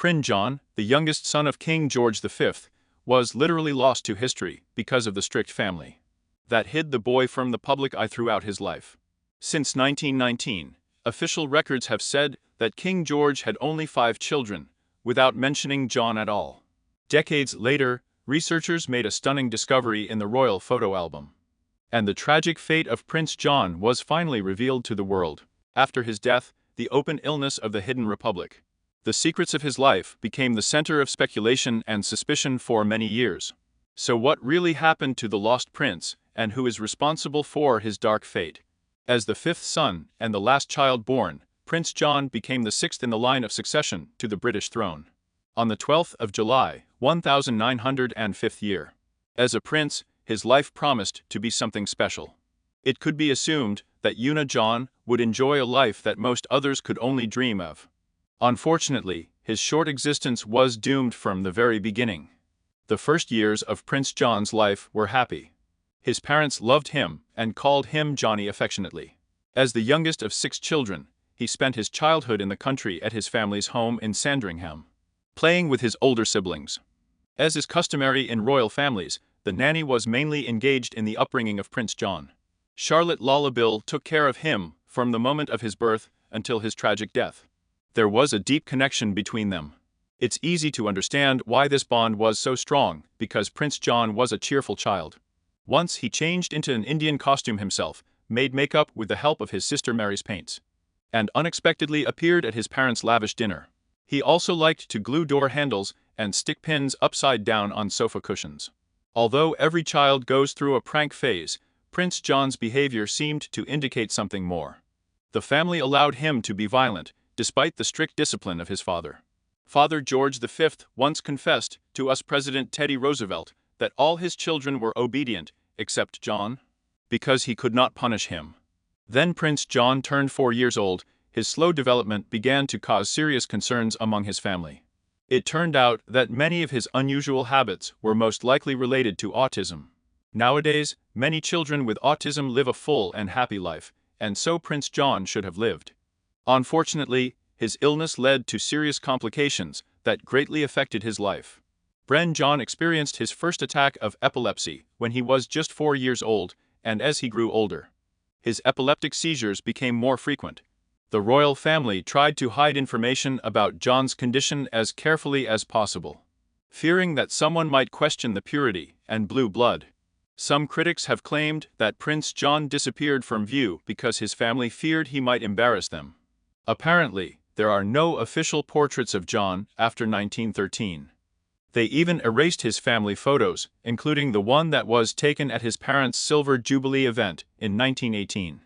Prince John, the youngest son of King George V, was literally lost to history because of the strict family that hid the boy from the public eye throughout his life. Since 1919, official records have said that King George had only 5 children, without mentioning John at all. Decades later, researchers made a stunning discovery in the royal photo album. And the tragic fate of Prince John was finally revealed to the world. After his death, the open illness of the hidden republic. The secrets of his life became the center of speculation and suspicion for many years. So what really happened to the lost prince, and who is responsible for his dark fate? As the 5th son and the last child born, Prince John became the 6th in the line of succession to the British throne. On the 12th of July, 1905 year. As a prince, his life promised to be something special. It could be assumed that John would enjoy a life that most others could only dream of. Unfortunately, his short existence was doomed from the very beginning. The first years of Prince John's life were happy. His parents loved him and called him Johnny affectionately. As the youngest of 6 children, he spent his childhood in the country at his family's home in Sandringham, playing with his older siblings. As is customary in royal families, the nanny was mainly engaged in the upbringing of Prince John. Charlotte Lullabill took care of him from the moment of his birth until his tragic death. There was a deep connection between them. It's easy to understand why this bond was so strong, because Prince John was a cheerful child. Once he changed into an Indian costume himself, made makeup with the help of his sister Mary's paints, and unexpectedly appeared at his parents' lavish dinner. He also liked to glue door handles and stick pins upside down on sofa cushions. Although every child goes through a prank phase, Prince John's behavior seemed to indicate something more. The family allowed him to be violent, despite the strict discipline of his father. Father George V once confessed to US President Teddy Roosevelt that all his children were obedient, except John, because he could not punish him. Then Prince John turned 4 years old. His slow development began to cause serious concerns among his family. It turned out that many of his unusual habits were most likely related to autism. Nowadays, many children with autism live a full and happy life, and so Prince John should have lived. Unfortunately, his illness led to serious complications that greatly affected his life. Prince John experienced his first attack of epilepsy when he was just 4 years old, and as he grew older, his epileptic seizures became more frequent. The royal family tried to hide information about John's condition as carefully as possible, fearing that someone might question the purity and blue blood. Some critics have claimed that Prince John disappeared from view because his family feared he might embarrass them. Apparently, there are no official portraits of John after 1913. They even erased his family photos, including the one that was taken at his parents' Silver Jubilee event in 1918.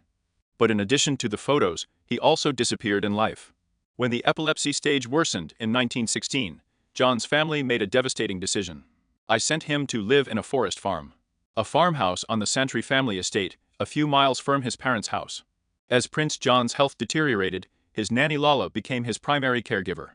But in addition to the photos, he also disappeared in life. When the epilepsy stage worsened in 1916, John's family made a devastating decision. I sent him to live in a forest farm, a farmhouse on the Santry family estate, a few miles from his parents' house. As Prince John's health deteriorated, his nanny Lala became his primary caregiver.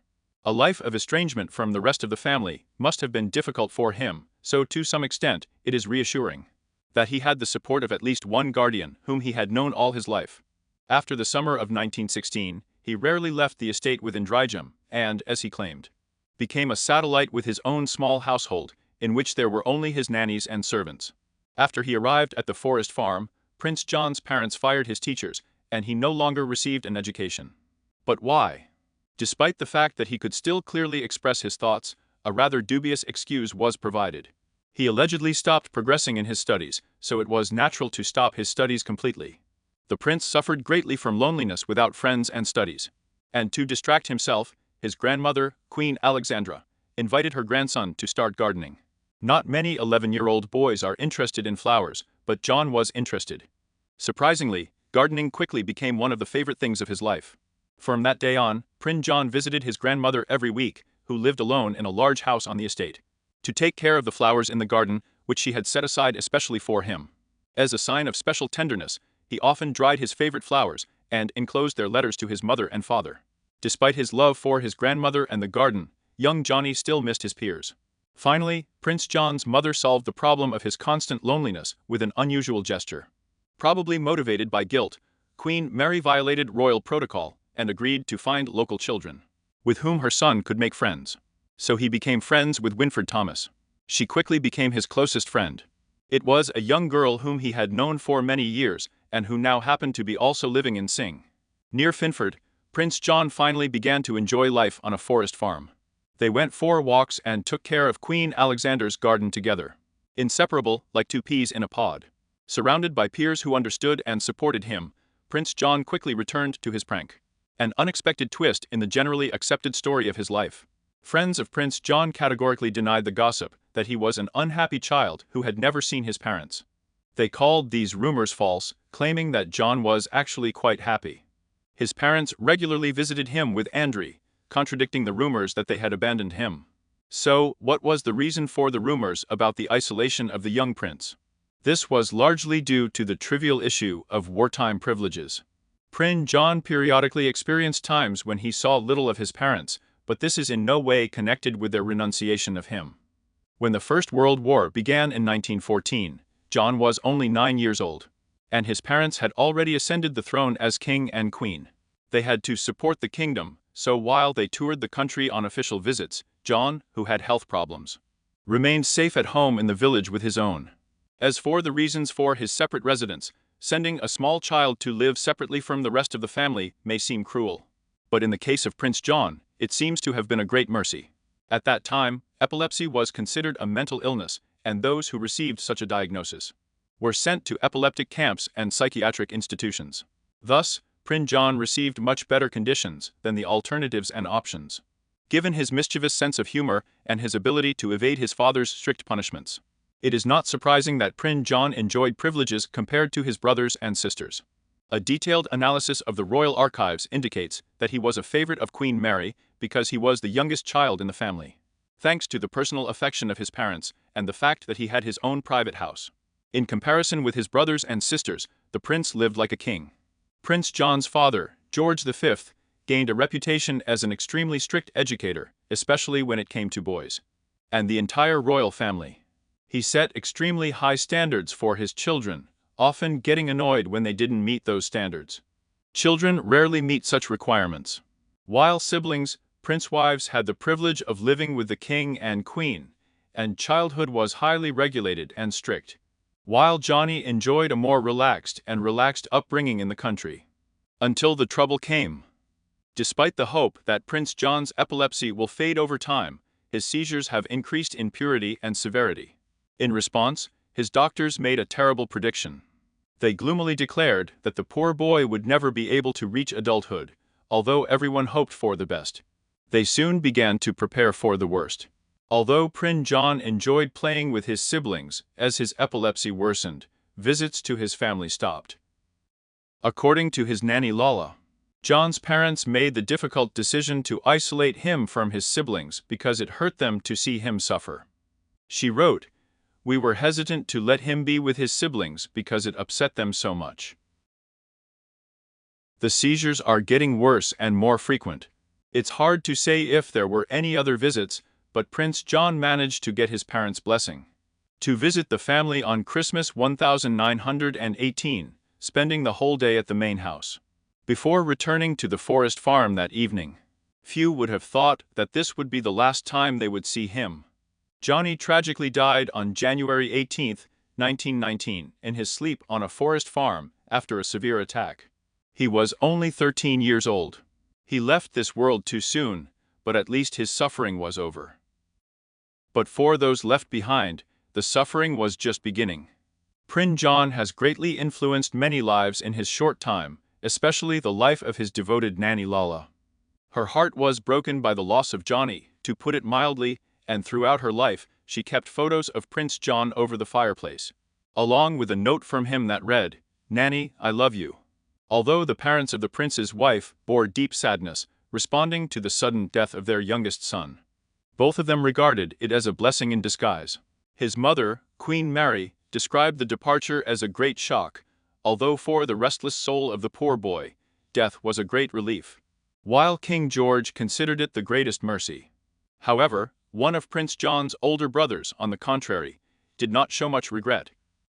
A life of estrangement from the rest of the family must have been difficult for him, so to some extent, it is reassuring that he had the support of at least one guardian whom he had known all his life. After the summer of 1916, he rarely left the estate with Indrijum and, as he claimed, became a satellite with his own small household, in which there were only his nannies and servants. After he arrived at the forest farm, Prince John's parents fired his teachers, and he no longer received an education. But why? Despite the fact that he could still clearly express his thoughts, a rather dubious excuse was provided. He allegedly stopped progressing in his studies, so it was natural to stop his studies completely. The prince suffered greatly from loneliness without friends and studies. And to distract himself, his grandmother, Queen Alexandra, invited her grandson to start gardening. Not many 11-year-old boys are interested in flowers, but John was interested. Surprisingly, gardening quickly became one of the favorite things of his life. From that day on, Prince John visited his grandmother every week, who lived alone in a large house on the estate, to take care of the flowers in the garden, which she had set aside especially for him. As a sign of special tenderness, he often dried his favorite flowers and enclosed their letters to his mother and father. Despite his love for his grandmother and the garden, young Johnny still missed his peers. Finally, Prince John's mother solved the problem of his constant loneliness with an unusual gesture. Probably motivated by guilt, Queen Mary violated royal protocol and agreed to find local children. with whom her son could make friends. So he became friends with Winfred Thomas. She quickly became his closest friend. It was a young girl whom he had known for many years, and who now happened to be also living in Sing. Near Finford, Prince John finally began to enjoy life on a forest farm. They went for walks and took care of Queen Alexander's garden together. Inseparable, like two peas in a pod. Surrounded by peers who understood and supported him, Prince John quickly returned to his prank. An unexpected twist in the generally accepted story of his life. Friends of Prince John categorically denied the gossip that he was an unhappy child who had never seen his parents. They called these rumors false, claiming that John was actually quite happy. His parents regularly visited him with Andri, contradicting the rumors that they had abandoned him. So, what was the reason for the rumors about the isolation of the young prince? This was largely due to the trivial issue of wartime privileges. Prince John periodically experienced times when he saw little of his parents, but this is in no way connected with their renunciation of him. When the First World War began in 1914, John was only 9 years old, and his parents had already ascended the throne as king and queen. They had to support the kingdom, so while they toured the country on official visits, John, who had health problems, remained safe at home in the village with his own. As for the reasons for his separate residence, sending a small child to live separately from the rest of the family may seem cruel. But in the case of Prince John, it seems to have been a great mercy. At that time, epilepsy was considered a mental illness, and those who received such a diagnosis were sent to epileptic camps and psychiatric institutions. Thus, Prince John received much better conditions than the alternatives and options, given his mischievous sense of humor and his ability to evade his father's strict punishments. It is not surprising that Prince John enjoyed privileges compared to his brothers and sisters. A detailed analysis of the royal archives indicates that he was a favorite of Queen Mary because he was the youngest child in the family, thanks to the personal affection of his parents and the fact that he had his own private house. In comparison with his brothers and sisters, the prince lived like a king. Prince John's father, George V, gained a reputation as an extremely strict educator, especially when it came to boys, and the entire royal family. He set extremely high standards for his children, often getting annoyed when they didn't meet those standards. Children rarely meet such requirements. While siblings, prince wives had the privilege of living with the king and queen, and childhood was highly regulated and strict, while Johnny enjoyed a more relaxed upbringing in the country. Until the trouble came. Despite the hope that Prince John's epilepsy will fade over time, his seizures have increased in purity and severity. In response, his doctors made a terrible prediction. They gloomily declared that the poor boy would never be able to reach adulthood, although everyone hoped for the best. They soon began to prepare for the worst. Although Prince John enjoyed playing with his siblings, as his epilepsy worsened, visits to his family stopped. According to his nanny Lala, John's parents made the difficult decision to isolate him from his siblings because it hurt them to see him suffer. She wrote, "We were hesitant to let him be with his siblings because it upset them so much. The seizures are getting worse and more frequent. It's hard to say if there were any other visits, but Prince John managed to get his parents' blessing to visit the family on Christmas 1918, spending the whole day at the main house, before returning to the forest farm that evening. Few would have thought that this would be the last time they would see him. Johnny tragically died on January 18, 1919, in his sleep on a forest farm after a severe attack. He was only 13 years old. He left this world too soon, but at least his suffering was over. But for those left behind, the suffering was just beginning. Prince John has greatly influenced many lives in his short time, especially the life of his devoted nanny Lala. Her heart was broken by the loss of Johnny, to put it mildly, and throughout her life, she kept photos of Prince John over the fireplace, along with a note from him that read, "Nanny, I love you." Although the parents of the prince's wife bore deep sadness, responding to the sudden death of their youngest son, both of them regarded it as a blessing in disguise. His mother, Queen Mary, described the departure as a great shock, although for the restless soul of the poor boy, death was a great relief, while King George considered it the greatest mercy. However, one of Prince John's older brothers, on the contrary, did not show much regret.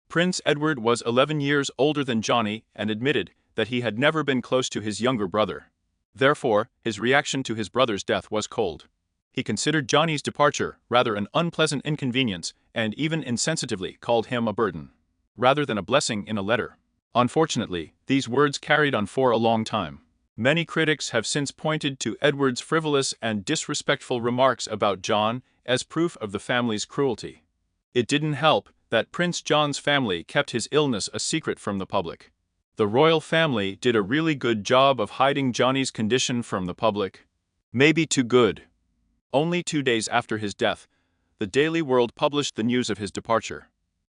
Prince Edward was 11 years older than Johnny and admitted that he had never been close to his younger brother. Therefore, his reaction to his brother's death was cold. He considered Johnny's departure rather an unpleasant inconvenience and even insensitively called him a burden, rather than a blessing in a letter. Unfortunately, these words carried on for a long time. Many critics have since pointed to Edward's frivolous and disrespectful remarks about John as proof of the family's cruelty. It didn't help that Prince John's family kept his illness a secret from the public. The royal family did a really good job of hiding Johnny's condition from the public. Maybe too good. Only 2 days after his death, the Daily World published the news of his departure.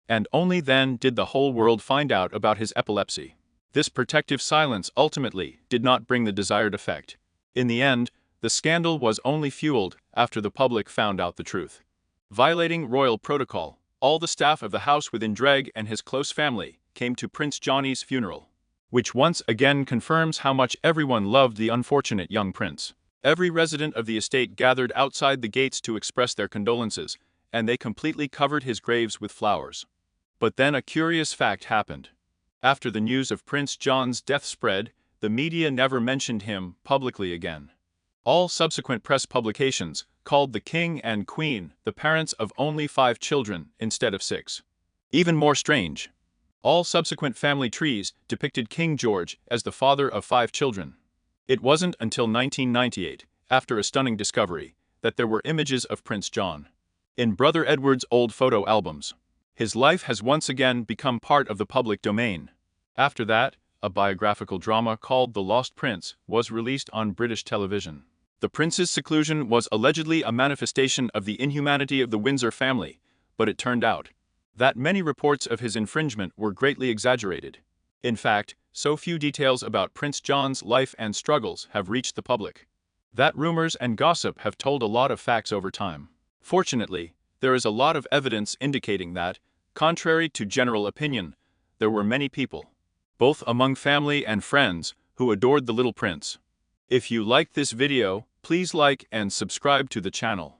And only then did the whole world find out about his epilepsy. This protective silence ultimately did not bring the desired effect. In the end, the scandal was only fueled after the public found out the truth. Violating royal protocol, all the staff of the house within Dreg and his close family came to Prince Johnny's funeral, which once again confirms how much everyone loved the unfortunate young prince. Every resident of the estate gathered outside the gates to express their condolences, and they completely covered his graves with flowers. But then a curious fact happened. After the news of Prince John's death spread, the media never mentioned him publicly again. All subsequent press publications called the king and queen the parents of only 5 children instead of 6. Even more strange, all subsequent family trees depicted King George as the father of 5 children. It wasn't until 1998, after a stunning discovery, that there were images of Prince John in Brother Edward's old photo albums. His life has once again become part of the public domain. After that, a biographical drama called The Lost Prince was released on British television. The prince's seclusion was allegedly a manifestation of the inhumanity of the Windsor family, but it turned out that many reports of his infringement were greatly exaggerated. In fact, so few details about Prince John's life and struggles have reached the public that rumors and gossip have told a lot of facts over time. Fortunately, there is a lot of evidence indicating that, contrary to general opinion, there were many people, both among family and friends, who adored the little prince. If you liked this video, please like and subscribe to the channel.